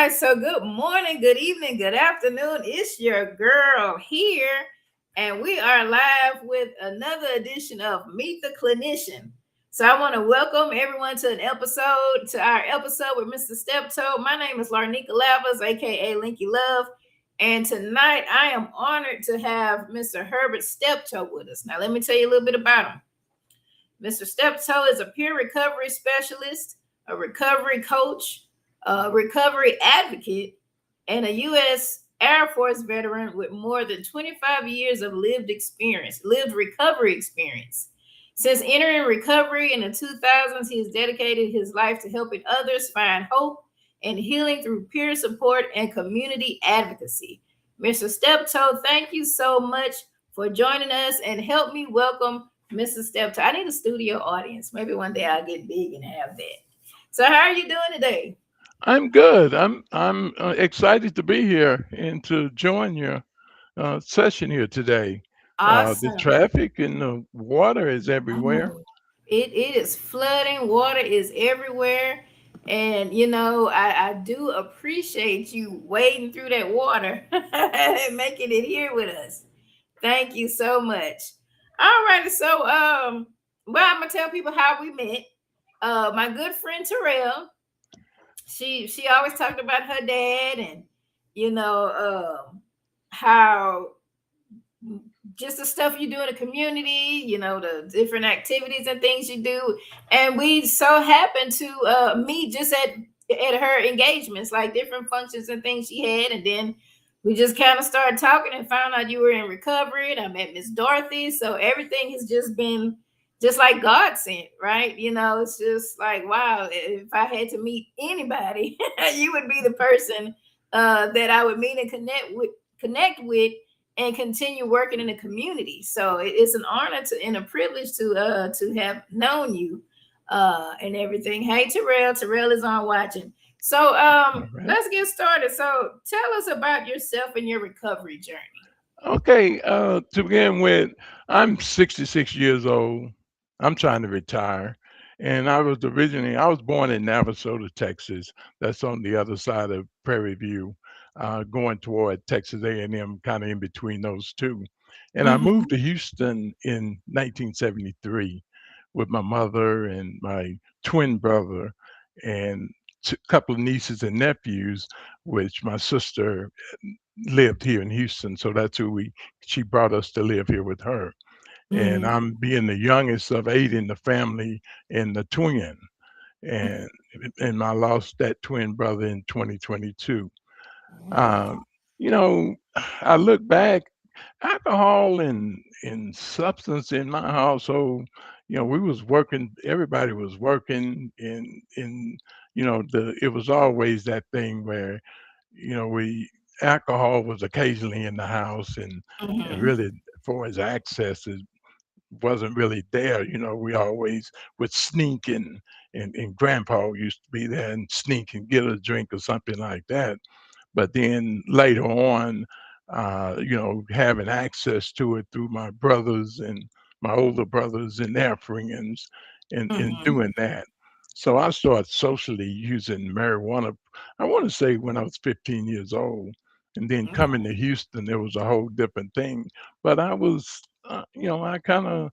right, so good morning, good evening, good afternoon. It's your girl here, and we are live with another edition of Meet the Clinician. So I want to welcome everyone to our episode with Mr. Steptoe. My name is Larnika Lavas, aka Linky Love, and tonight I am honored to have Mr. Herbert Steptoe with us. Now, let me tell you a little bit about him. Mr. Steptoe is a peer recovery specialist, a recovery coach, a recovery advocate, and a U.S. Air Force veteran with more than 25 years of lived recovery experience. Since entering recovery in the 2000s, he has dedicated his life to helping others find hope and healing through peer support and community advocacy. Mr. Steptoe, thank you so much for joining us and help me welcome Mr. Steptoe. I need a studio audience. Maybe one day I'll get big and have that. So, how are you doing today? I'm good. I'm excited to be here and to join your session here today. The Awesome. traffic and the water is everywhere. Oh, it is flooding. Water is everywhere. And I do appreciate you wading through that water and making it here with us. Thank you so much. All righty. So well, I'm gonna tell people how we met. My good friend Terrell, she always talked about her dad and you know how just the stuff you do in the community, the different activities and things you do. And we so happened to meet just at her engagements, like different functions and things she had. And then we just kind of started talking and found out you were in recovery. And I met Miss Dorothy. So everything has just been just like God sent, right? It's just like, wow, if I had to meet anybody, you would be the person that I would meet and connect with and continue working in the community. So it's an honor and a privilege to have known you and everything. Hey Terrell, Terrell is on watching. So All right. let's get started. So tell us about yourself and your recovery journey. Okay. To begin with, I'm 66 years old. I'm trying to retire, and I was born in Navasota, Texas. That's on the other side of Prairie View, going toward Texas A&M, kind of in between those two. And I moved Mm-hmm. to Houston in 1973 with my mother and my twin brother and a couple of nieces and nephews, which my sister lived here in Houston. So that's who she brought us to live here with her. And Mm-hmm. I'm being the youngest of eight in the family and the twin. And and I lost that twin brother in 2022. Um, you know, I look back, alcohol and substance in my household, we was working, everybody was working in the it was always that thing where, we alcohol was occasionally in the house and Mm-hmm. really for as access it wasn't really there. We always would sneak and grandpa used to be there and sneak and get a drink or something like that. But then later on, having access to it through my brothers and my older brothers and their friends and Mm-hmm. doing that. So I started socially using marijuana, I want to say when I was 15 years old. And then coming to Houston, there was a whole different thing. But I was, I kind of,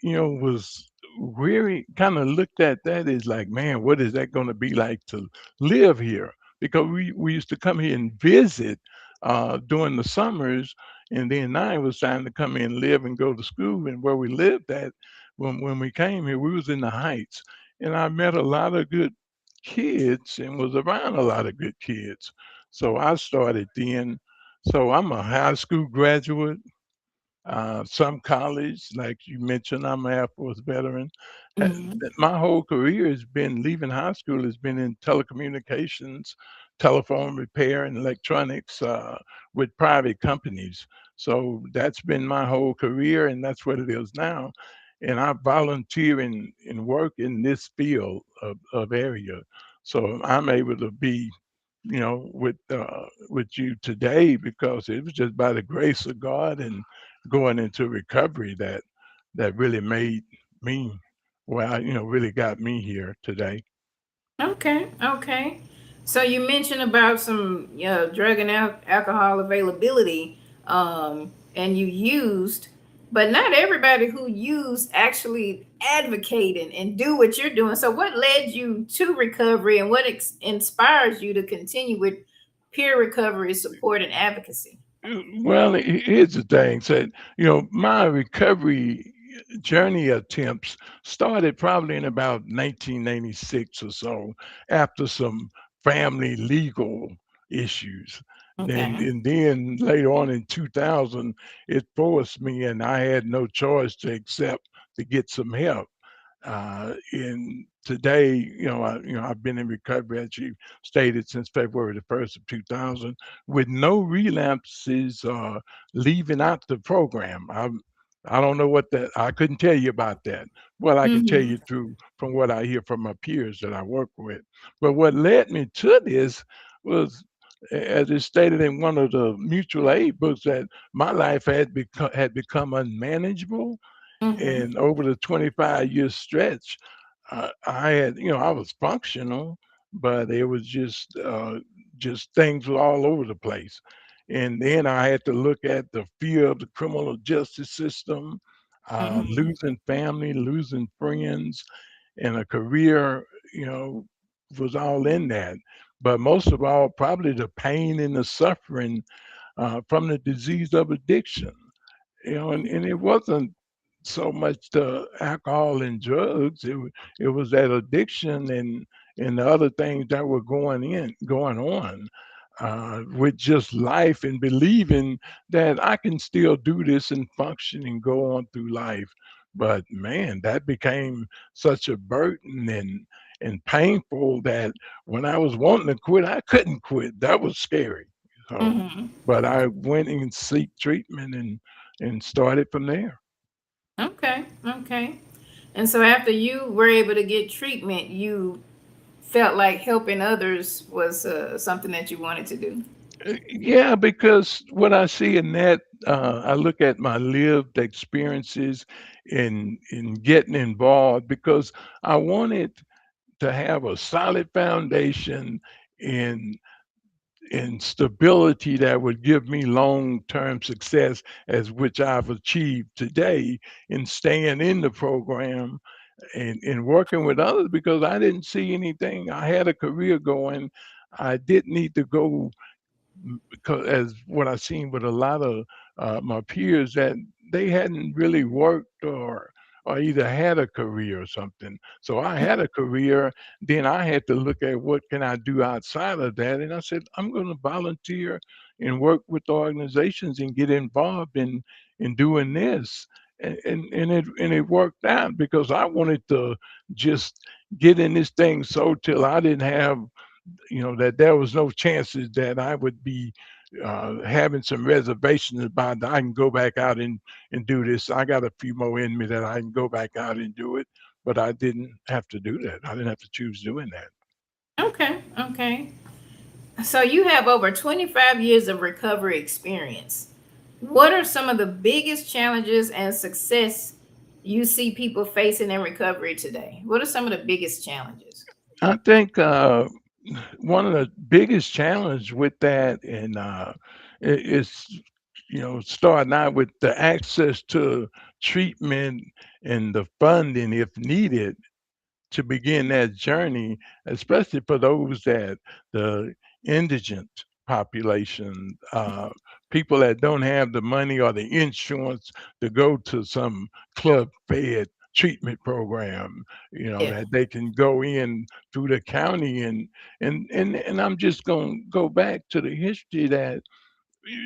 was really kind of looked at that as like, man, what is that going to be like to live here? Because we used to come here and visit during the summers, and then now it was time to come in, live, and go to school. And where we lived at when we came here, we was in the Heights, and I met a lot of good kids and was around a lot of good kids. So I started then. So I'm a high school graduate, some college, like you mentioned, I'm an Air Force veteran. Mm-hmm. My whole career has been leaving high school has been in telecommunications, telephone repair, and electronics with private companies. So that's been my whole career, and that's what it is now. And I volunteer and work in this field of area. So I'm able to be with you today because it was just by the grace of God and going into recovery that really made me, well, really got me here today. Okay, okay. So you mentioned about some, drug and alcohol availability, and you used, but not everybody who used actually advocate and do what you're doing. So what led you to recovery, and what inspires you to continue with peer recovery support and advocacy? Well, here's the thing. Said, my recovery journey attempts started probably in about 1996 or so, after some family legal issues. Then Okay. and then later on in 2000, it forced me, and I had no choice to accept to get some help. And today, I've been in recovery, as you stated, since February the 1st of 2000, with no relapses, leaving out the program. I don't know what that. I couldn't tell you about that. Well, I can tell Mm-hmm. you through from what I hear from my peers that I work with. But what led me to this was, as is stated in one of the mutual aid books, that my life had become unmanageable, Mm-hmm. and over the 25-year stretch, I was functional, but it was just things were all over the place. And then I had to look at the fear of the criminal justice system, Mm-hmm. losing family, losing friends, and a career, was all in that. But most of all, probably the pain and the suffering, from the disease of addiction. And it wasn't so much the alcohol and drugs. It was that addiction and the other things that were going on, with just life, and believing that I can still do this and function and go on through life. But man, that became such a burden and painful that when I was wanting to quit, I couldn't quit. That was scary. So, Mm-hmm. but I went and seek treatment and started from there. Okay. Okay. And so after you were able to get treatment, you felt like helping others was something that you wanted to do. Yeah, because what I see in that, I look at my lived experiences in getting involved, because I wanted to have a solid foundation in in stability that would give me long-term success, as which I've achieved today in staying in the program and working with others, because I didn't see anything. I had a career going. I didn't need to go, because as what I've seen with a lot of my peers, that they hadn't really worked or either had a career or something. So I had a career. Then I had to look at what can I do outside of that, and I said I'm going to volunteer and work with organizations and get involved in doing this. And it worked out, because I wanted to just get in this thing so till I didn't have, that there was no chances that I would be having some reservations about that I can go back out and do this. I got a few more in me that I can go back out and do it, but I didn't have to do that. I didn't have to choose doing that. Okay. Okay. So you have over 25 years of recovery experience. What are some of the biggest challenges and success you see people facing in recovery today? What are some of the biggest challenges? I think one of the biggest challenge with that, and is, starting out with the access to treatment and the funding if needed to begin that journey, especially for those that the indigent population, people that don't have the money or the insurance to go to some club fed treatment program, Yeah. that they can go in through the county. And I'm just gonna go back to the history that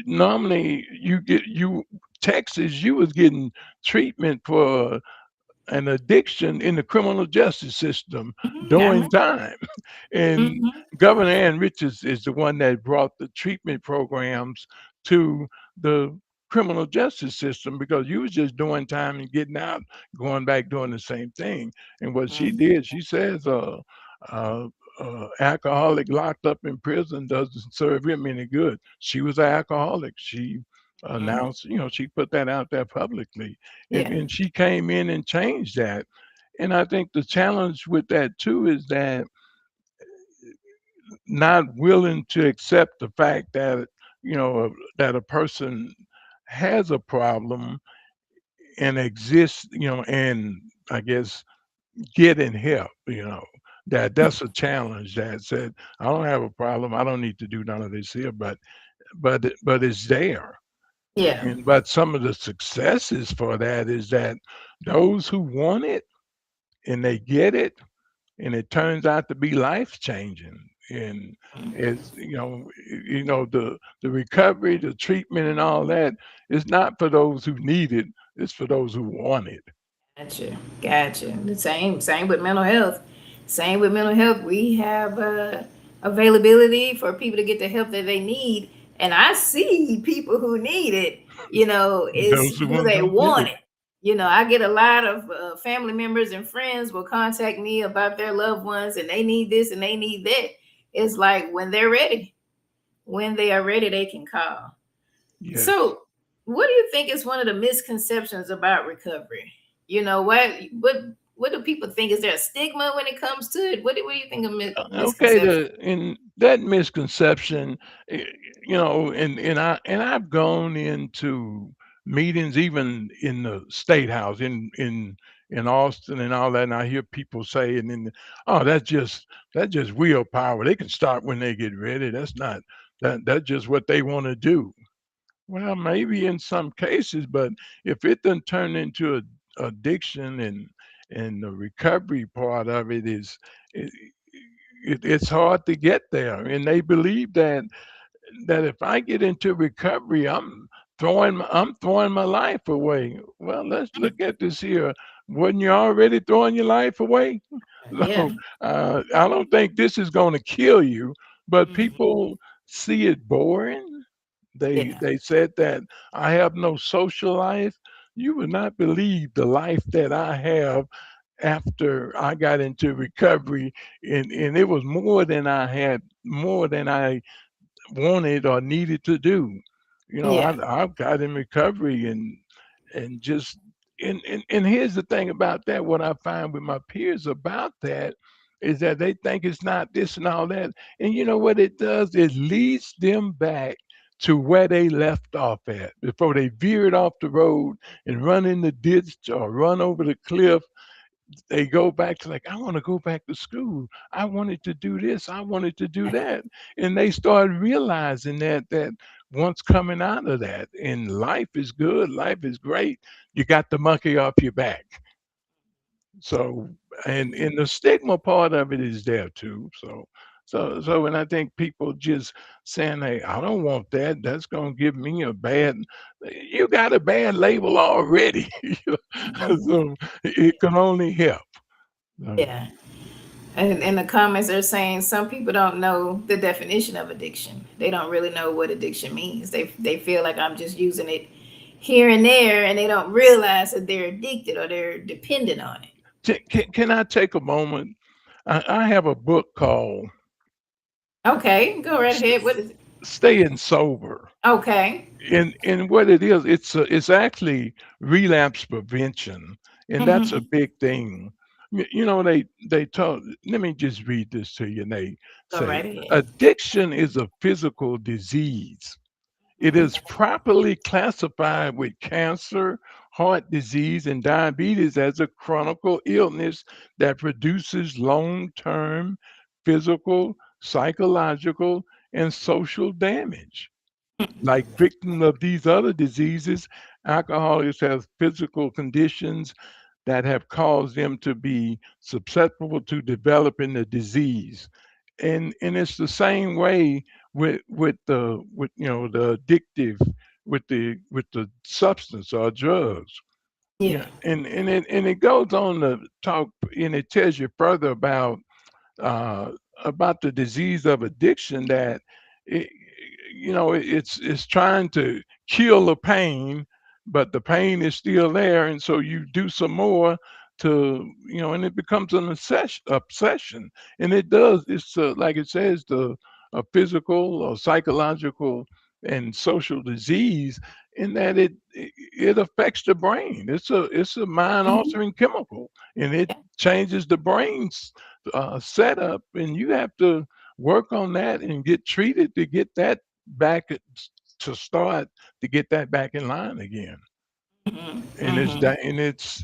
normally you Texas, you was getting treatment for an addiction in the criminal justice system Hmm. I during remember. time. And Hmm. Governor Ann Richards is the one that brought the treatment programs to the criminal justice system, because you was just doing time and getting out, going back doing the same thing. And what she Hmm. did, she says, uh, alcoholic locked up in prison doesn't serve him any good. She was an alcoholic. She Hmm. announced, she put that out there publicly, and Yeah. and she came in and changed that. And I think the challenge with that too is that not willing to accept the fact that that a person has a problem and exists, and I guess getting help, that's a challenge. That said, I don't have a problem, I don't need to do none of this here, but it's there. Yeah. And but some of the successes for that is that those who want it and they get it, and it turns out to be life changing. And it's the recovery, the treatment, and all that is not for those who need it. It's for those who want it. Gotcha, gotcha. The same with mental health. Same with mental health. We have availability for people to get the help that they need, and I see people who need it. It's Those who do want they don't get want it. it? I get a lot of family members and friends will contact me about their loved ones, and they need this and they need that. It's like when they're ready, when they are ready, they can call. Yes. So, what do you think is one of the misconceptions about recovery? What do people think? Is there a stigma when it comes to it? What do you think of Okay, misconception? in that misconception, eh, and I've gone into meetings even in the state house in Austin and all that, and I hear people say, and then, oh, that's just willpower. They can start when they get ready. That's not that's just what they want to do. Well, maybe in some cases, but if it doesn't turn into a addiction, and the recovery part of it is, it, it's hard to get there. And they believe that if I get into recovery, I'm throwing my life away. Well, let's look at this here. Wasn't you already throwing your life away? Yeah, So I don't think this is going to kill you, but mhm, people see it boring. They yeah, they said that I have no social life. You would not believe the life that I have after I got into recovery, and it was more than I wanted or needed to do. yeah, I got in recovery, and just and here's the thing about that. What I find with my peers about that is that they think it's not this and all that. And you know what it does? It leads them back to where they left off at before they veered off the road and run in the ditch or run over the cliff. They go back to, like, I want to go back to school. I wanted to do this. I wanted to do that. And they start realizing that once coming out of that, and life is good, life is great, you got the monkey off your back. So, and the stigma part of it is there too. So when I think people just saying, "Hey, I don't want that. That's gonna give me a bad," you got a bad label already. So it can only help. Um, yeah. And in the comments, they're saying some people don't know the definition of addiction. They don't really know what addiction means. They feel like I'm just using it here and there, and they don't realize that they're addicted or they're dependent on it. can I take a moment? I have a book called Okay, go right St- ahead. What is it? "Staying Sober." Okay. And what it is, it's actually relapse prevention, and that's a Hmm. big thing. They told. Let me just read this to you. And they Go say right ahead. addiction is a physical disease. It is properly classified with cancer, heart disease, and diabetes as a chronic illness that produces long term physical, psychological, and social damage. Like victims of these other diseases, alcoholics have physical conditions that have caused them to be susceptible to developing the disease. And it's the same way with the addictive, with the substance or drugs. Yeah. Yeah, and it goes on to talk, and it tells you further uh, about the disease of addiction, that it, it's trying to kill the pain, but the pain is still there, and so you do some more to, and it becomes an obsession, and it does. It's like it says, the a physical or psychological and social disease, in that it affects the brain. It's a mind Mhm. altering chemical, and it changes the brain's setup, and you have to work on that and get treated to get that back to start to get that back in line again. Hmm. And it's Hmm. that,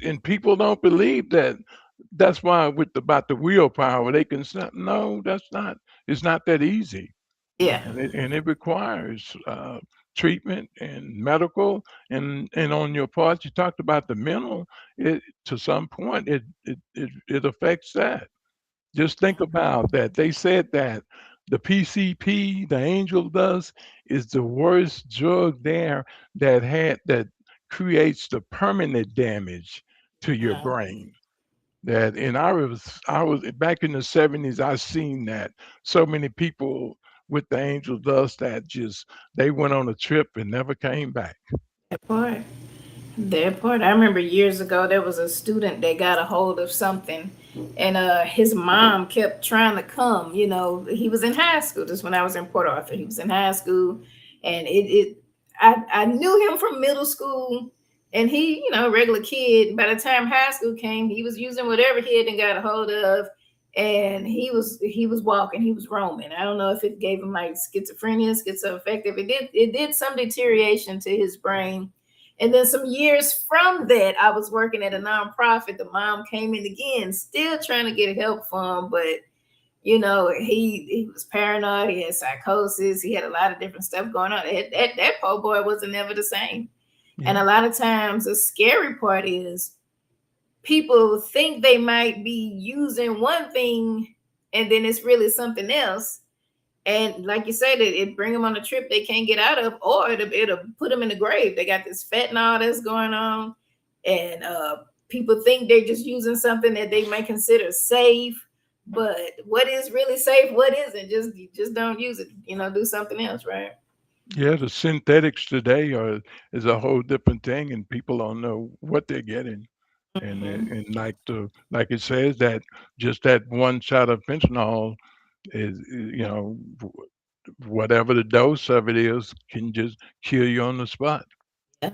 and people don't believe that. That's why with about the willpower, they can say, no, that's not. It's not that easy, Yeah. and it requires treatment and medical, and on your part, you talked about the mental. It to some point, it affects that. Just think about that. They said that the PCP, the angel dust, is the worst drug there that creates the permanent damage to your Uh, brain. That and I was back in the 70s, I seen that so many people with the angel dust that just they went on a trip and never came back. that part. That part. I remember years ago there was a student that got a hold of something, and his mom kept trying to come. You know, he was in high school. This is when I was in Port Arthur. He was in high school, and I knew him from middle school, and he, you know, regular kid. By the time high school came, he was using whatever he had and got a hold of, and he was walking, he was roaming. I don't know if it gave him like schizophrenia, schizoaffective. It did some deterioration to his brain. And then some years from that, I was working at a nonprofit. The mom came in again, still trying to get help for him, but you know, he was paranoid. He had psychosis. He had a lot of different stuff going on. That poor boy wasn't never the same. And Yeah. a lot of times, the scary part is people think they might be using one thing, and then it's really something else. And like you said, it bring them on a trip they can't get out of, or it'll put them in the grave. They got this fentanyl that's going on, and people think they're just using something that they may consider safe. But what is really safe? What isn't? Just don't use it. You know, do something else, right? Yeah, the synthetics today are is a whole different thing, and people don't know what they're getting. Hmm. And like it says that just that one shot of fentanyl whatever the dose of it is can just kill you on the spot. Yeah.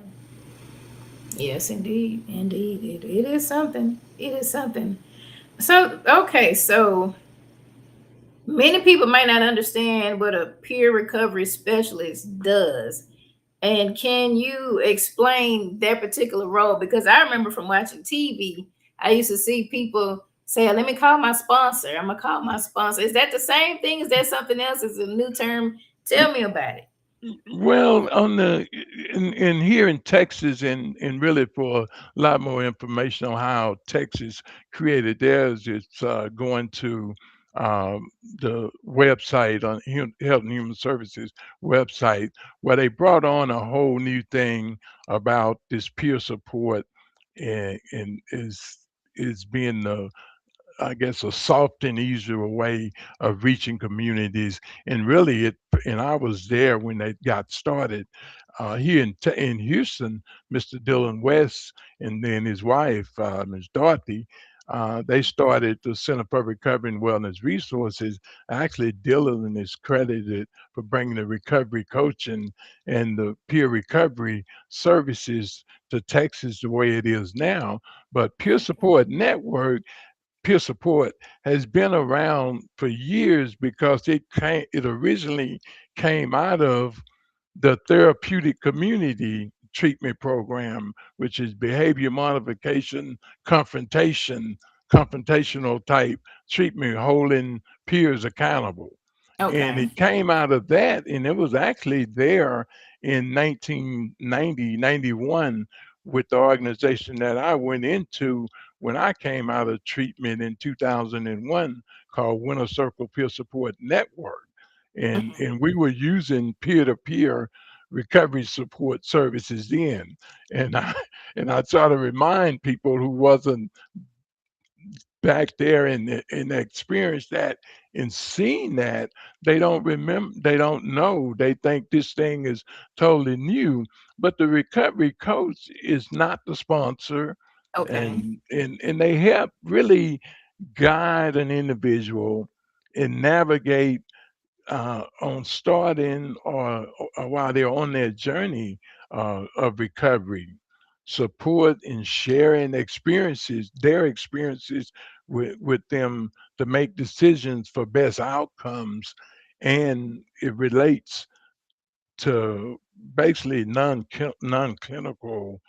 Yes, indeed, indeed, it is something. It is something. So okay, so many people might not understand what a peer recovery specialist does. And can you explain that particular role? Because I remember from watching TV, I used to see people say, "Let me call my sponsor. I'm gonna call my sponsor." Is that the same thing? Is that something else? Is it a new term? Tell me about it. Well, on the in here in Texas, and really for a lot more information on how Texas created theirs, it's going to the website on Health and Human Services website, where they brought on a whole new thing about this peer support, and is being the I guess a soft and easier way of reaching communities. And really, and I was there when they got started here in Houston. Mr. Dylan West and then his wife, Ms. Dorothy. They started the Center for Recovery and Wellness Resources. Actually, Dylan is credited for bringing the recovery coaching and the peer recovery services to Texas the way it is now. But Peer Support Network peer support has been around for years because it originally came out of the therapeutic community treatment program, which is behavior modification, confrontational type treatment, holding peers accountable. And Okay. it came out of that, and it was actually there in 1990, 91 with the organization that I went into when I came out of treatment in 2001 called Winter Circle Peer Support Network. And we were using peer-to-peer recovery support services then. And I and I try to remind people who wasn't back there and experienced that and seen that, they don't remember, they don't know, they think this thing is totally new. But the recovery coach is not the sponsor, Okay. and they help really guide an individual and navigate on starting or while they're on their journey of recovery, support and sharing experiences, their experiences with them to make decisions for best outcomes, and it relates to basically non-clinical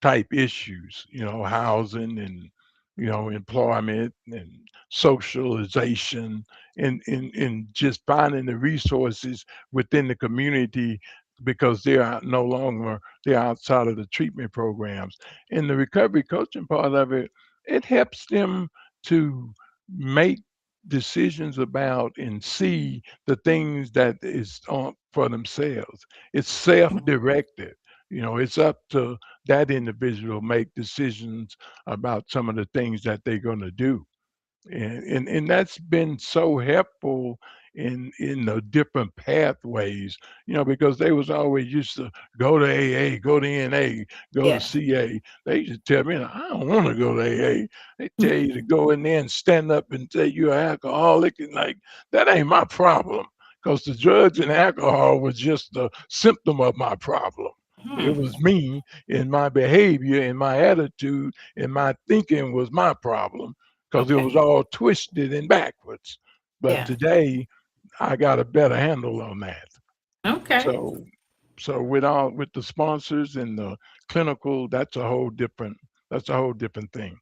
type issues, housing and employment and socialization, and just finding the resources within the community because no longer they're outside of the treatment programs. And the recovery coaching part of it, it helps them to make decisions about and see the things that is on for themselves. It's self-directed. It's up to that individual make decisions about some of the things that they're going to do, and that's been so helpful in the different pathways, because they was always used to go to AA, go to NA, go to Yeah. CA. They used to tell me, I don't want to go to AA. They tell you to go in there and stand up and say you're an alcoholic, and like that ain't my problem, because the drugs and alcohol was just a symptom of my problem. It Hmm. was me and my behavior and my attitude and my thinking was my problem, because it was Okay. all twisted and backwards. But Yeah. today, I got a better handle on that. Okay. So, so with the sponsors and the clinical, that's a whole different thing.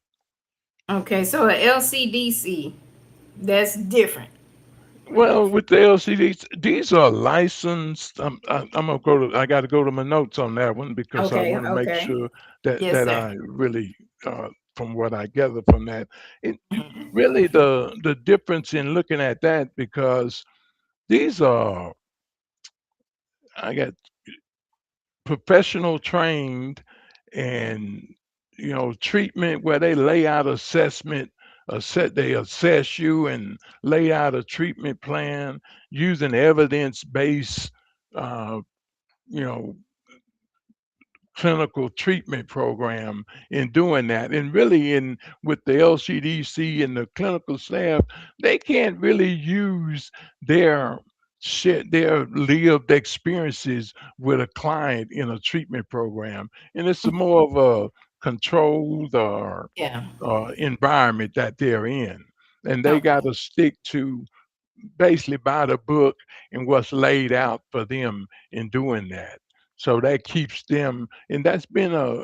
Okay. So a LCDC, that's different. Well, with the LCDs, these are licensed. I'm gonna go to. I got to go to my notes on that one because I Okay. want to make Okay. sure that Yes, sir. I really, from what I gather from that, really the difference in looking at that, because these are, I got professional trained, and treatment where they lay out assessment, they assess you and lay out a treatment plan using evidence based, uh, you know clinical treatment program in doing that. And really, in with the LCDC and the clinical staff, they can't really use their their lived experiences with a client in a treatment program. And it's more of a controlled or Yeah. environment that they're in. And they got Okay. to stick to basically by the book and what's laid out for them in doing that. So that keeps them, and that's been a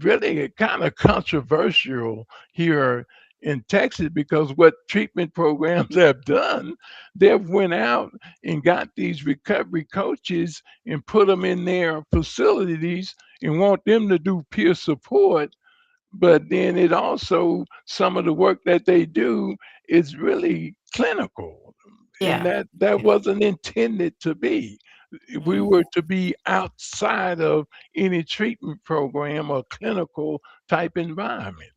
really kind of controversial here in Texas, because what treatment programs have done, they've went out and got these recovery coaches and put them in their facilities and want them to do peer support. But then it also, some of the work that they do is really clinical, and Yeah. that wasn't intended to be. We Mhm. were to be outside of any treatment program or clinical type environment.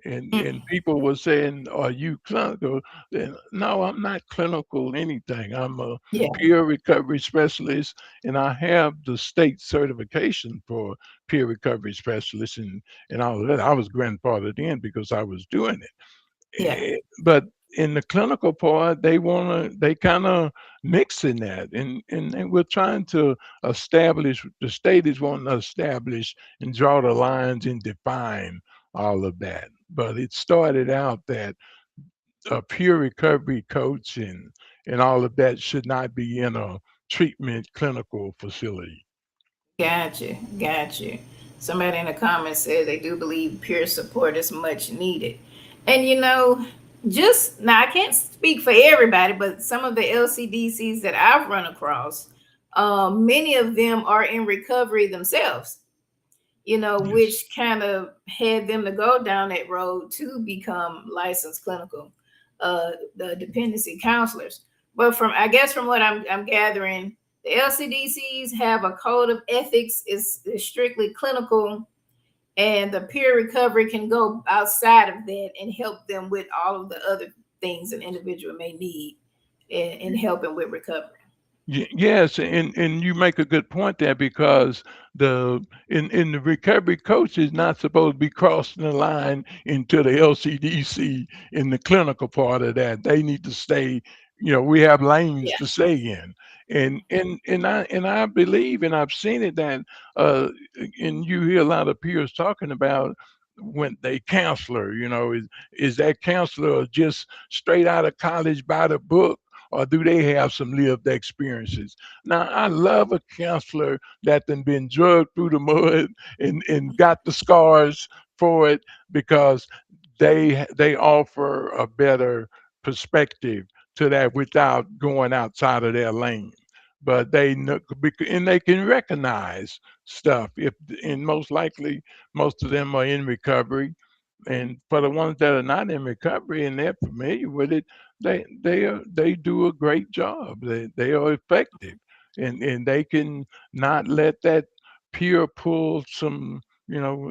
And Mm. people were saying, "Are you clinical?" And no, I'm not clinical anything. I'm a Yeah. peer recovery specialist, and I have the state certification for peer recovery specialist, and all of that. I was grandfathered in because I was doing it. Yeah. But in the clinical part, they kind of mixing that, and we're trying to establish. The state is wanting to establish and draw the lines and define all of that. But it started out that a peer recovery coach and all of that should not be in a treatment clinical facility. Gotcha. Gotcha. Somebody in the comments said they do believe peer support is much needed. And just now, I can't speak for everybody, but some of the LCDCs that I've run across, many of them are in recovery themselves, Yes. which kind of had them to go down that road to become licensed clinical the dependency counselors. But I guess from what I'm gathering, the LCDCs have a code of ethics is strictly clinical, and the peer recovery can go outside of that and help them with all of the other things an individual may need in helping with recovery. Yes, and you make a good point there, because in the recovery coach is not supposed to be crossing the line into the LCDC in the clinical part of that. They need to stay. We have lanes Yeah. to stay in, and I believe, and I've seen it that, uh, and you hear a lot of peers talking about. when they counselor, is that counselor just straight out of college by the book, or do they have some lived experiences? Now, I love a counselor that done been drugged through the mud and got the scars for it, because they offer a better perspective to that without going outside of their lane. But they know, and they can recognize stuff. If and most likely, most of them are in recovery, and for the ones that are not in recovery and they're familiar with it, they do a great job. They are effective, and they can not let that peer pull some,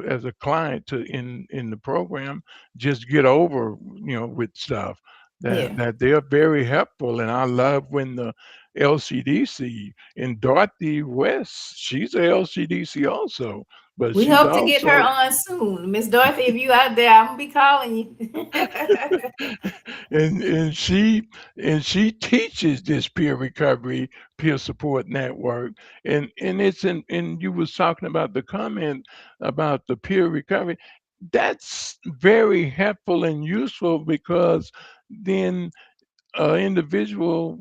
as a client to in the program, just get over, with stuff. Yeah. That they are very helpful. And I love when the LCDC and Dorothy West, she's a LCDC also, but We she's hope to get her also on soon. Miss Dorothy, if you out there, I'm gonna be calling you. and she teaches this peer recovery, peer support network. And it's in and you was talking about the comment about the peer recovery. That's very helpful and useful, because then individual,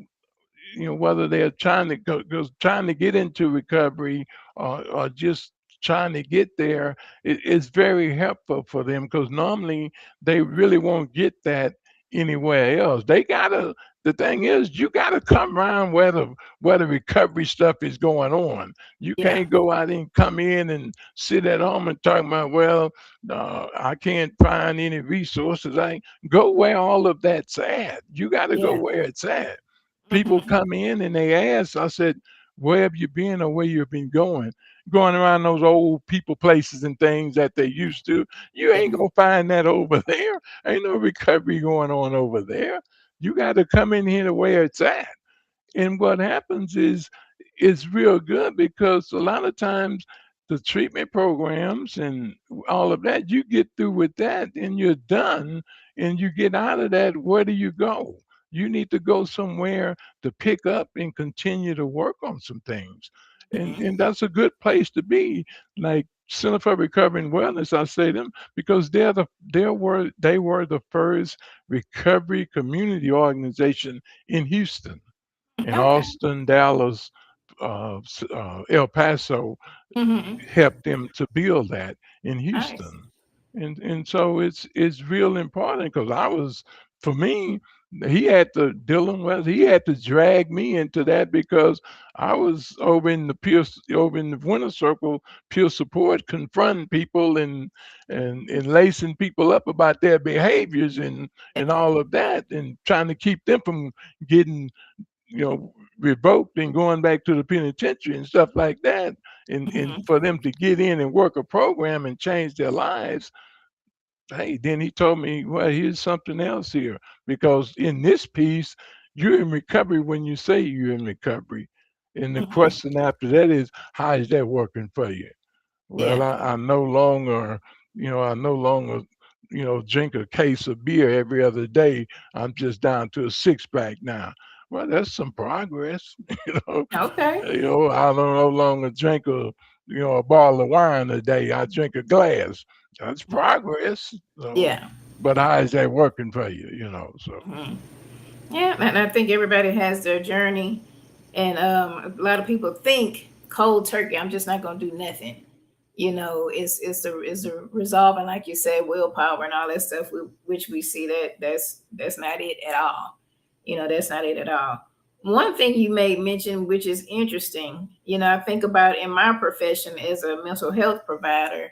whether they're trying to trying to get into recovery, or just trying to get there, it's very helpful for them, because normally they really won't get that anywhere else. The thing is, you gotta come around where the recovery stuff is going on. You Yeah. can't go out and come in and sit at home and talk about, well, I can't find any resources. I Go where all of that's at. You got to go Yeah. where it's at. People Hmm. come in and they ask, I said, where have you been, or where you've been going? Going around those old people places and things that they used to. You Yeah. ain't gonna find that over there. Ain't no recovery going on over there. You got to come in here to where it's at. And what happens is it's real good, because a lot of times the treatment programs and all of that, you get through with that and you're done, and you get out of that. Where do you go? You need to go somewhere to pick up and continue to work on some things. And Hmm. that's a good place to be. Like Center for Recovery and Wellness, I say them because they were the first recovery community organization in Houston, in Okay. Austin, Dallas, El Paso, Hmm. helped them to build that in Nice. Houston. And so it's real important, because for me, he had to drag me into that, because I was over in the winter circle, peer support, confronting people and lacing people up about their behaviors and all of that, and trying to keep them from getting, revoked and going back to the penitentiary and stuff like that. And Hmm. for them to get in and work a program and change their lives, hey, then he told me, well, here's something else here. Because in this piece, you're in recovery when you say you're in recovery. And the Hmm. question after that is, how is that working for you? Well, Yeah. I no longer, I no longer, drink a case of beer every other day. I'm just down to a six pack now. Well, that's some progress. you know. Okay. I don't no longer drink a bottle of wine a day. I drink a glass. That's progress. So, Yeah. but how is that working for you? So. Hmm. Yeah, and I think everybody has their journey, and a lot of people think cold turkey. I'm just not gonna do nothing. It's the resolving, like you said, willpower and all that stuff. Which we see that's not it at all. That's not it at all. One thing you may mention, which is interesting, I think about in my profession as a mental health provider.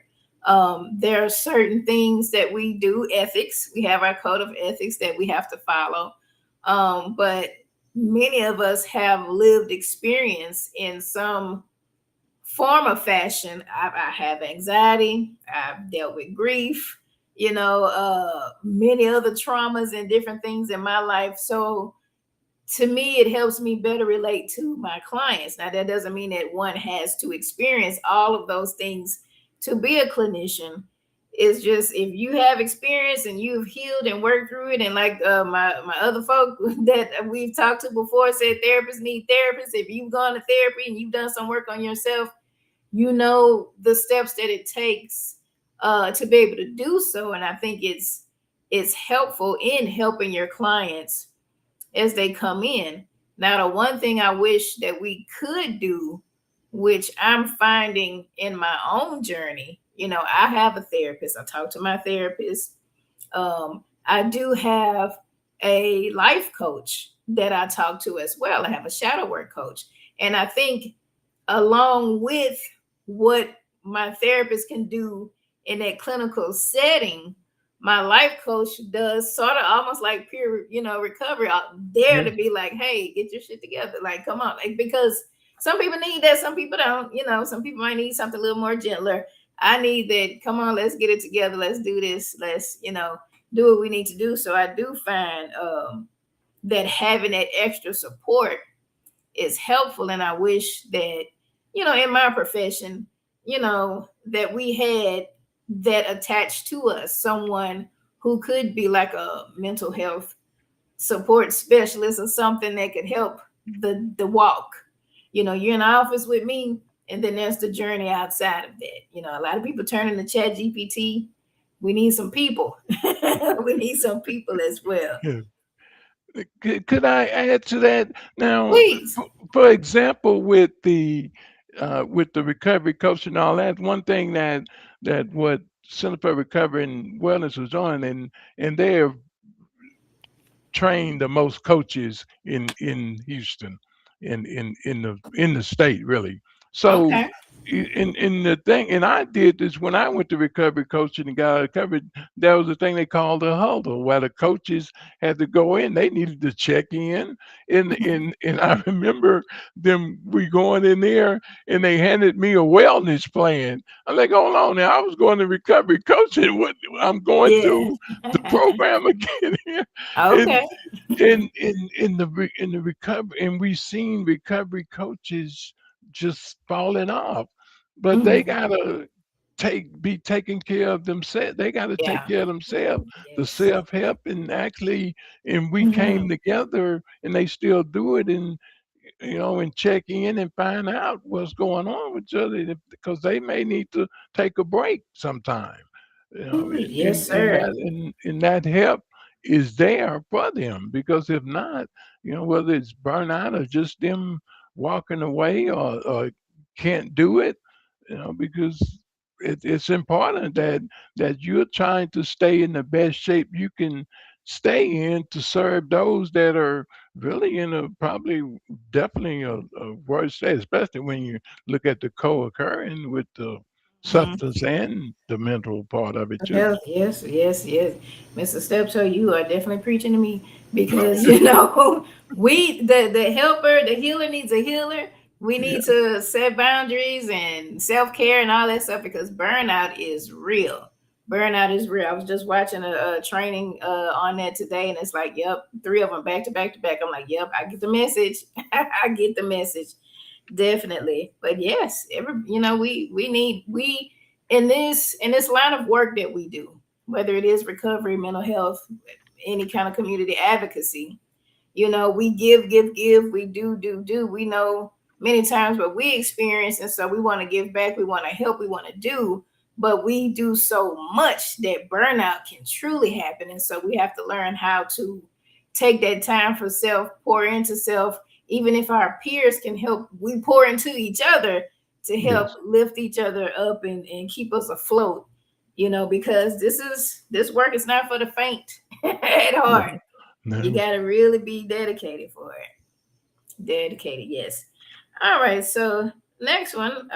There are certain things that we do, ethics. We have our code of ethics that we have to follow, but many of us have lived experience in some form of fashion. I have anxiety. I've dealt with grief. Many other traumas and different things in my life. So to me, it helps me better relate to my clients. Now, that doesn't mean that one has to experience all of those things to be a clinician. It's just if you have experience and you've healed and worked through it, and like my other folk that we've talked to before said, therapists need therapists. If you've gone to therapy and you've done some work on yourself, you know the steps that it takes to be able to do so. And I think it's helpful in helping your clients as they come in. Now, the one thing I wish that we could do, which I'm finding in my own journey, I have a therapist. I talk to my therapist. I do have a life coach that I talk to as well. I have a shadow work coach. And I think along with what my therapist can do in that clinical setting, my life coach does sort of almost like peer, recovery out there to Yes. be like, hey, get your shit together. Like, come on. Like, because some people need that, some people don't, some people might need something a little more gentler. I need that. Come on, let's get it together. Let's do this. Let's, do what we need to do. So I do find that having that extra support is helpful. And I wish that, in my profession, that we had that attached to us, someone who could be like a mental health support specialist or something that could help the walk. You're in the office with me, and then there's the journey outside of that. A lot of people turn into Chat GPT. We need some people. We need some people as well. Yeah. Could I add to that? Now, Please. for example, with the recovery coach and all that, one thing that what Center for Recovery and Wellness was on, and they're trained the most coaches in Houston, in the state, really. So Okay. in the thing, and I did this when I went to recovery coaching and got out of recovery. There was a thing they called a huddle where the coaches had to go in. They needed to check in, and I remember them we going in there, and they handed me a wellness plan. I'm like, hold on now, I was going to recovery coaching. What I'm going Yeah. through the program again here, and Okay. in the recovery, and we seen recovery coaches just falling off, but they Mhm. gotta be taking care of themselves. They gotta take Yeah. care of themselves, the Yes. self-help, and actually, and we Mhm. came together, and they still do it, and and check in and find out what's going on with each other, because they may need to take a break sometime. Ooh, yes, And sir. that help is there for them, because if not, whether it's burnout or just them walking away, or can't do it, because it's important that you're trying to stay in the best shape you can stay in to serve those that are really in a probably definitely a worse state, especially when you look at the co-occurring with the Mhm. substance and the mental part of it too. Hell, yes, yes, yes. Mr. Steptoe, you are definitely preaching to me because we the helper, the healer needs a healer. We Yeah. need to set boundaries and self-care and all that stuff because burnout is real. Burnout is real. I was just watching a training on that today, and it's like, yep, three of them back to back to back. I'm like, yep, I get the message. I get the message. Definitely. But yes, we need we in this line of work that we do, whether it is recovery, mental health, any kind of community advocacy, we give, we do. We know many times what we experience, and so we want to give back, we want to help, we want to do, but we do so much that burnout can truly happen. And so we have to learn how to take that time for self, pour into self. Even if our peers can help, we pour into each other to help Yes. lift each other up and keep us afloat, because this work is not for the faint at No. heart. You No. got to really be dedicated for it. Dedicated, yes. All right. So next one.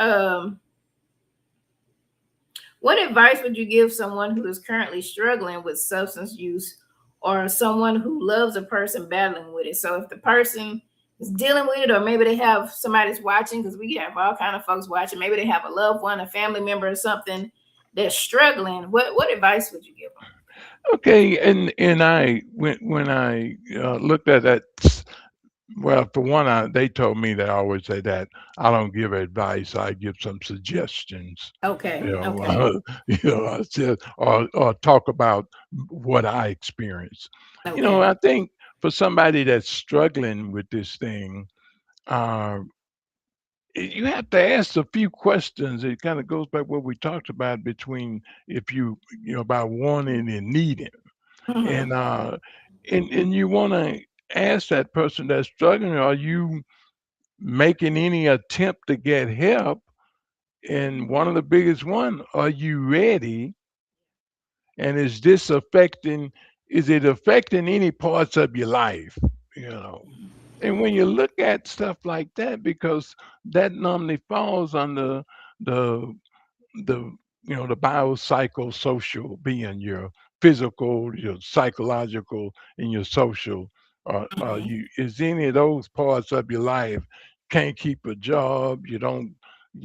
What advice would you give someone who is currently struggling with substance use, or someone who loves a person battling with it? So if the person is dealing with it, or maybe they have somebody's watching, because we have all kind of folks watching. Maybe they have a loved one, a family member, or something that's struggling. What advice would you give them? Okay, and I when I looked at that. Well, for one, they told me they always say that I don't give advice. I give some suggestions. Okay. You know, Okay. I said, or talk about what I experience. Okay. I think for somebody that's struggling with this thing, uh, you have to ask a few questions. It kind of goes back what we talked about between if about wanting and needing, and Hmm. and you want to ask that person that's struggling, are you making any attempt to get help? And one of the biggest one, are you ready? And is it affecting any parts of your life? You know. And when you look at stuff like that, because that normally falls under the the the biopsychosocial being, your physical, your psychological, and your social. Hmm. You is any of those parts of your life can't keep a job? You're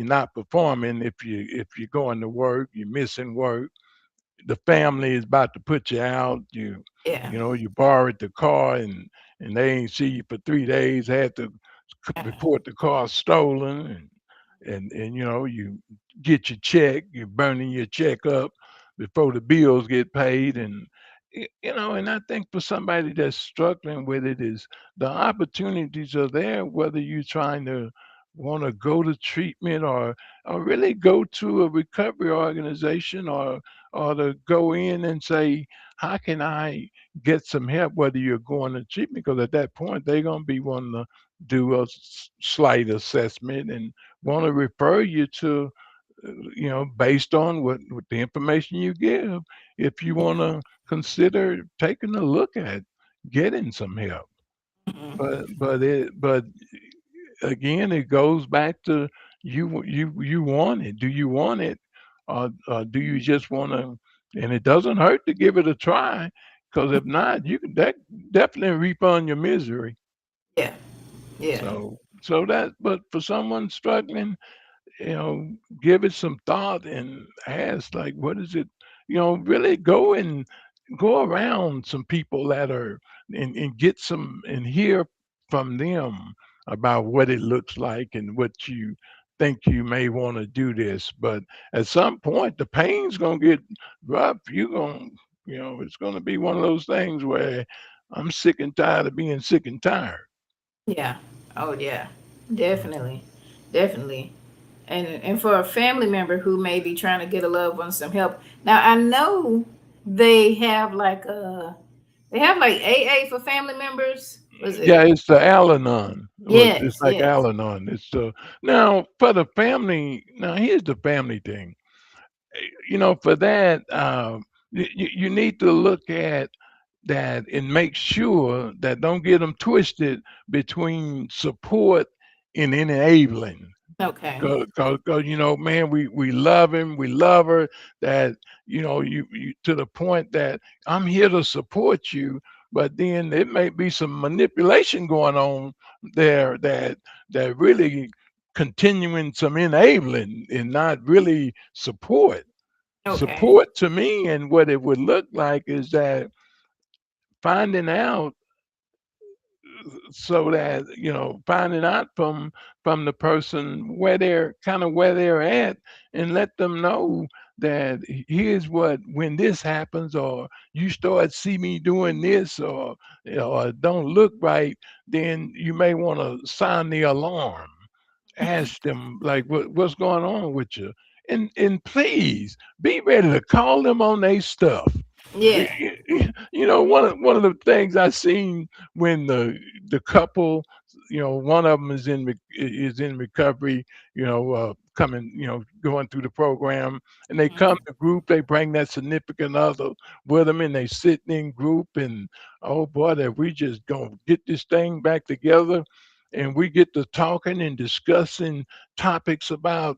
not performing if you're going to work, you're missing work, the family is about to put you out. Yeah. You borrowed the car and they ain't see you for 3 days. Had to Yeah. report the car stolen and you get your check. You're burning your check up before the bills get paid and I think for somebody that's struggling with it is the opportunities are there whether you're trying to want to go to treatment or really go to a recovery organization or to go in and say, how can I get some help, whether you're going to treatment? Because at that point, they're going to be wanting to do a slight assessment and want to refer you to, based on what the information you give, if you want Yeah. to consider taking a look at getting some help. Hmm. But again, it goes back to you want it. Do you want it, or do you just want to? And it doesn't hurt to give it a try, because if not, you can definitely refund your misery. Yeah. Yeah. So that, but for someone struggling, you know, give it some thought and ask, like, what is it? Really go around some people that are and get some and hear from them about what it looks like and what you think you may want to do this. But at some point, the pain's gonna get rough. It's gonna be one of those things where I'm sick and tired of being sick and tired. Yeah. Oh yeah. Definitely. Definitely. And for a family member who may be trying to get a loved one some help. Now I know they have like AA for family members. Was Yeah, it? it's the Al-Anon. It's Yes, like yes. Al-Anon. It's the now for the family. Now here's the family thing. For that, you need to look at that and make sure that don't get them twisted between support and enabling. Okay. Cause man, we love him, we love her. That you to the point that I'm here to support you, but then it may be some manipulation going on there that really continuing some enabling and not really support. Okay. Support to me, and what it would look like is that finding out so that finding out from the person where they're at and let them know that here's what when this happens or you start see me doing this or don't look right, then you may want to sound the alarm. Ask them like what's going on with you, and please be ready to call them on their stuff. Y- Yeah. one of the things I seen when the couple, one of them is in recovery, coming, going through the program, and they come Mhm. to group, they bring that significant other with them, and they sitting in group, and oh boy, that we just gonna get this thing back together, and we get to talking and discussing topics about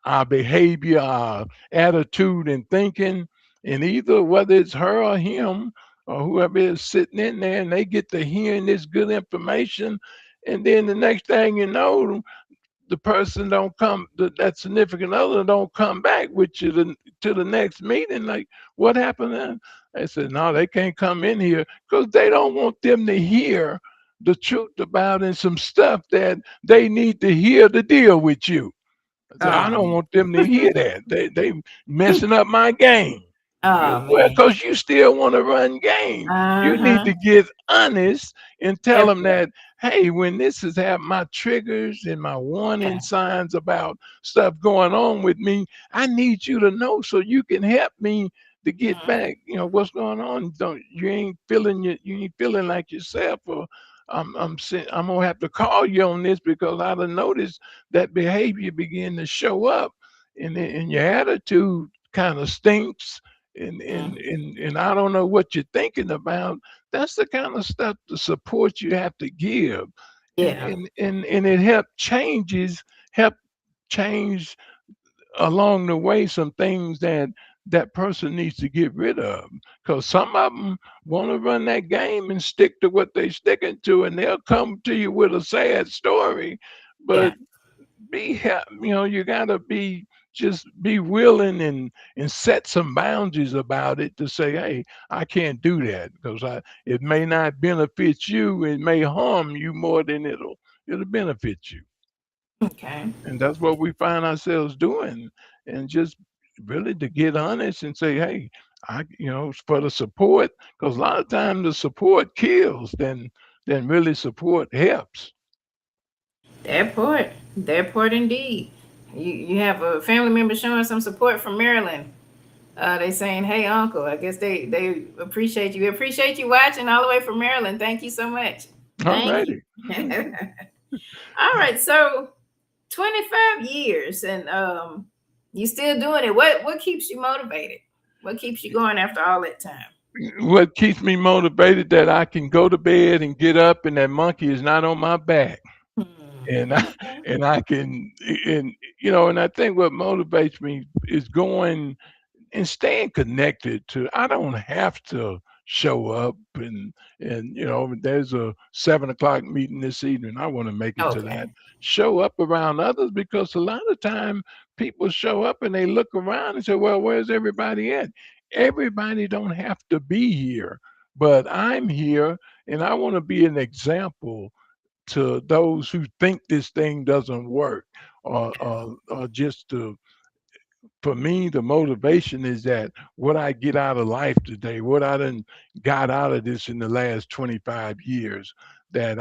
our behavior, our attitude, and thinking. And either whether it's her or him or whoever is sitting in there, and they get to hearing this good information. And then the next thing you know, the person don't come, that significant other don't come back with you to the next meeting. Like, what happened then? They said, no, they can't come in here because they don't want them to hear the truth about and some stuff that they need to hear to deal with you. So I don't Um. want them to hear that. They messing up my game. Oh Well, man. because you still want to run game. You need Uh-huh. to get honest and tell That them part. that, hey, when this is have my triggers and my warning Yeah. signs about stuff going on with me, I need you to know so you can help me to get Mhm. back. What's going on? Don't you ain't feeling you ain't feeling like yourself, or I'm gonna have to call you on this because I done noticed that behavior begin to show up, and your attitude kind of stinks, Mhm. and I don't know what you're thinking about. That's the kind of stuff, the support you have to give, and Yeah. it help change along the way some things that that person needs to get rid of, because some of them want to run that game and stick to what they sticking to, and they'll come to you with a sad story, Yeah. but you gotta be, just be willing and set some boundaries about it to say, hey, I can't do that because it may not benefit you, it may harm you more than it'll benefit you. Okay. And that's what we find ourselves doing, and just really to get honest and say, hey, for the support, because a lot of times the support kills than really support helps. That part. That part indeed. You have a family member showing some support from Maryland. They saying, "Hey, Uncle." I guess they appreciate you. We appreciate you watching all the way from Maryland. Thank you so much. All Thank you. righty. All right. So 25 years, and you still doing it. What keeps you motivated? What keeps you going after all that time? What keeps me motivated, that I can go to bed and get up and that monkey is not on my back, and I, Okay. and I can, and and I think what motivates me is going and staying connected to. I don't have to show up, and there's a 7 o'clock meeting this evening. I want to make it to that. Okay. Show up around others, because a lot of time people show up and they look around and say, well, where's everybody at? Everybody don't have to be here, but I'm here, and I want to be an example to those who think this thing doesn't work, or just to, for me, the motivation is that what I get out of life today, what I done got out of this in the last 25 years, that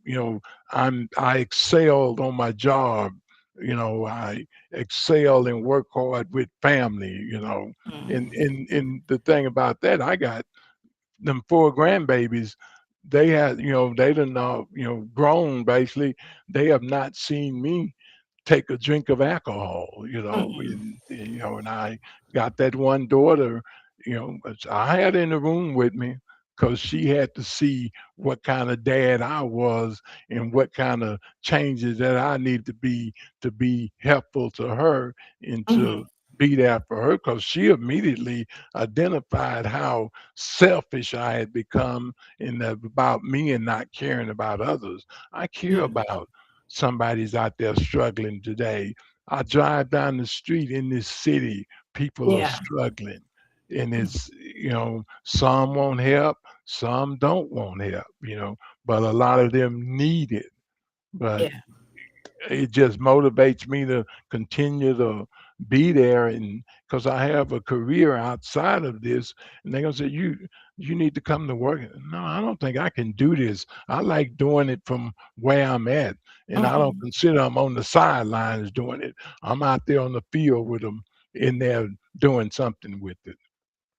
you know, I excelled on my job. I excel and work hard with family, and the thing about that, I got them 4 grandbabies. They done now, grown basically. They have not seen me take a drink of alcohol, Mm-hmm. and I got that one daughter, which I had in the room with me, because she had to see what kind of dad I was and what kind of changes that I need to be helpful to her and Mm-hmm. to be there for her, because she immediately identified how selfish I had become, and about me and not caring about others. I care Mm. about somebody's out there struggling today. I drive down the street in this city, people are Yeah. struggling. And some won't help, some don't want help, but a lot of them need it. But Yeah. it just motivates me to continue to be there, and because I have a career outside of this, and they're gonna say, you need to come to work. No, I don't think I can do this. I like doing it from where I'm at, and I don't Mm-hmm. consider I'm on the sidelines doing it. I'm out there on the field with them, in there doing something with it.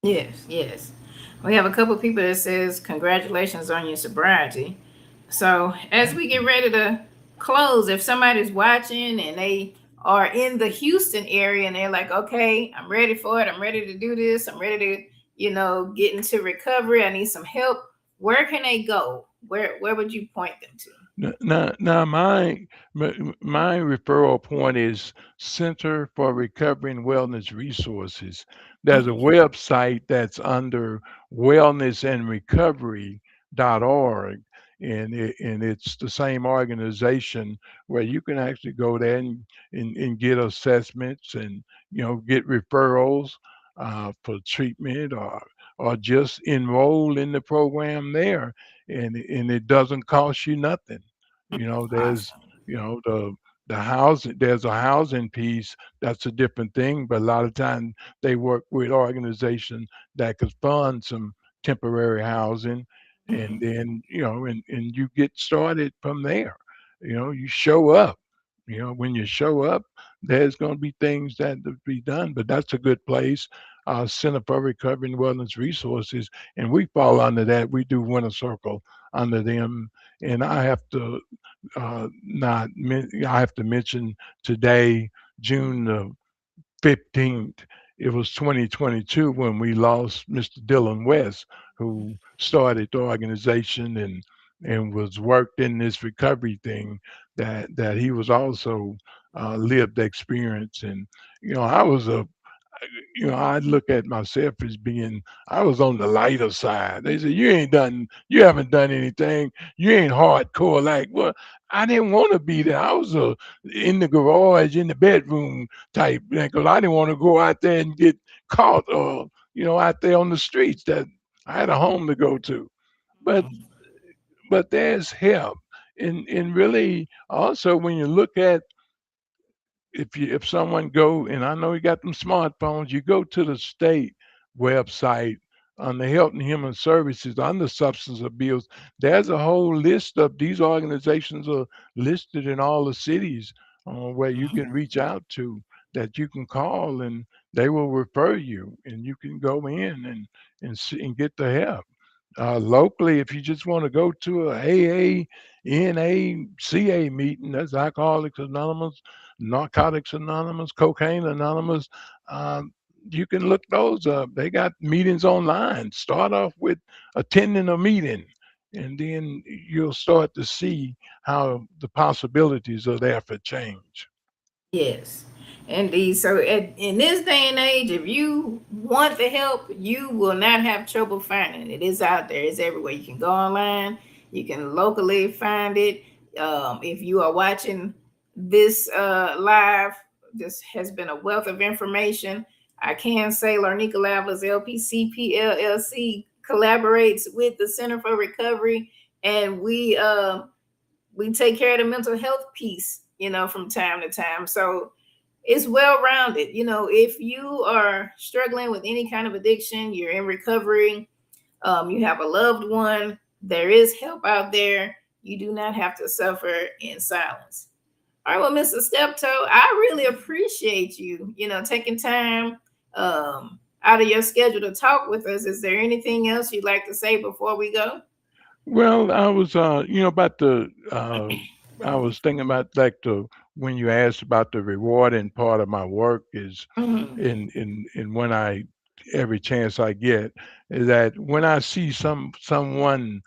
Yes. Yes. We have a couple people that says congratulations on your sobriety. So as Thank we get you. ready to close, if somebody's watching and they are in the Houston area and they're like, okay, I'm ready for it. I'm ready to do this. I'm ready to, get into recovery. I need some help. Where can they go? Where would you point them to? Now, my referral point is Center for Recovery and Wellness Resources. There's a Mhm. website that's under wellnessandrecovery.org, and it's the same organization where you can actually go there and get assessments, and get referrals for treatment, or just enroll in the program there, and it doesn't cost you nothing. There's Awesome. the The housing, there's a housing piece that's a different thing, but a lot of times they work with organizations that could fund some temporary housing, and Mhm. then and you get started from there. You show up. When you show up, there's going to be things that to be done, but that's a good place. Center for Recovery and Wellness Resources, and we fall under that. We do Winter Circle under them, and I have to not I have to mention today, June the 15th. It was 2022 when we lost Mr. Dylan West, who started the organization and was worked in this recovery thing. That he was also lived experience, and I was a I look at myself as being, I was on the lighter side. They said, you haven't done anything. You ain't hardcore. Like, well, I didn't want to be there. I was in the garage, in the bedroom type, because I didn't want to go out there and get caught, out there on the streets. That I had a home to go to. But there's help. And really also when you look at, if someone go, and I know you got them smartphones, you go to the state website on the Health and Human Services under substance abuse. There's a whole list of these organizations are listed in all the cities where you can reach out to, that you can call, and they will refer you, and you can go in and see, and get the help. Locally, if you just want to go to a AA, NACA meeting, that's Alcoholics Anonymous, Narcotics Anonymous, Cocaine Anonymous, um, you can look those up. They got meetings online. Start off with attending a meeting, and then you'll start to see how the possibilities are there for change. Yes, indeed. So, in this day and age, if you want the help, you will not have trouble finding it. It is out there. It's everywhere. You can go online. You can locally find it. If you are watching this live, this has been a wealth of information. I can say Larnica Lavas LPCP LLC collaborates with the Center for Recovery, and we take care of the mental health piece, from time to time. So it's well rounded. If you are struggling with any kind of addiction, you're in recovery, you have a loved one, there is help out there. You do not have to suffer in silence. All right, well, Mr. Steptoe, I really appreciate you, taking time out of your schedule to talk with us. Is there anything else you'd like to say before we go? Well, I was, about I was thinking about like when you asked about the rewarding part of my work is Mhm. in when every chance I get, is that when I see someone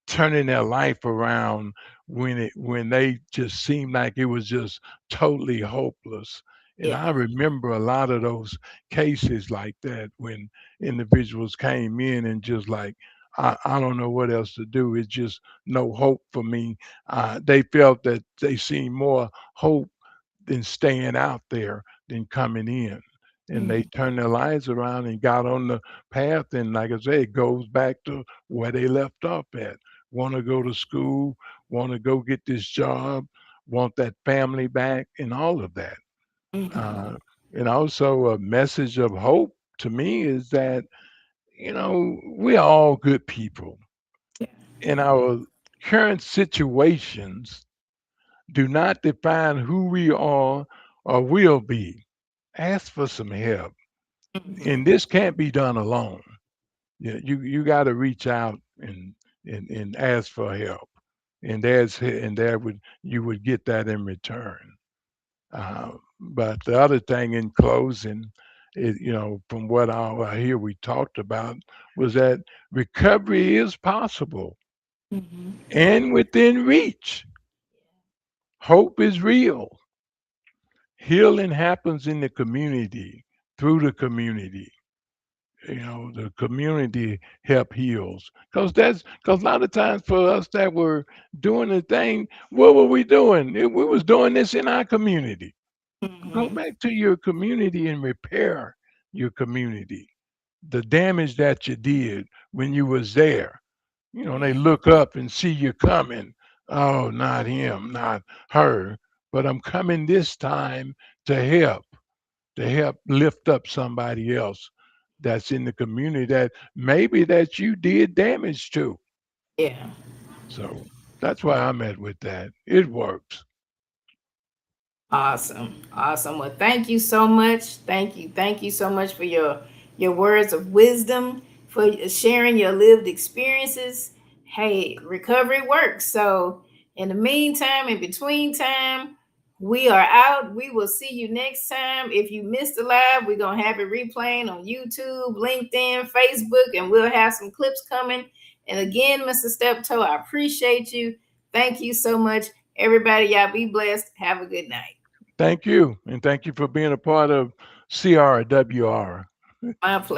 turning their life around, when they just seemed like it was just totally hopeless. And Yeah. I remember a lot of those cases like that when individuals came in and just like, I don't know what else to do. It's just no hope for me. They felt that they seen more hope than staying out there than coming in. And they Mhm. turned their lives around and got on the path. And like I say, it goes back to where they left off at. Want to go to school, want to go get this job, want that family back, and all of that. Mhm. Uh, and also a message of hope to me is that, we're all good people. Yeah. And our current situations do not define who we are or will be. Ask for some help. And Mhm. this can't be done alone. You got to reach out and ask for help. And there would you would get that in return. But the other thing in closing, from what I hear we talked about, was that recovery is possible Mhm. and within reach. Hope is real. Healing happens in the community, through the community. The community help heals, because a lot of times for us that were doing the thing, what were we doing? We was doing this in our community. Go Mhm. back to your community and repair your community, the damage that you did when you was there. They Yeah. look up and see you coming. Oh, not him, not her. but I'm coming this time to help lift up somebody else that's in the community that maybe that you did damage to. Yeah. So that's why I'm at with that. It works. Awesome. Awesome. Well, thank you so much. Thank you. Thank you so much for your words of wisdom, for sharing your lived experiences. Hey, recovery works. So, in the meantime, in between time, we are out. We will see you next time. If you missed the live, we're going to have it replaying on YouTube, LinkedIn, Facebook, and we'll have some clips coming. And again, Mr. Steptoe, I appreciate you. Thank you so much. Everybody, y'all be blessed. Have a good night. Thank you. And thank you for being a part of CRWR. My pleasure.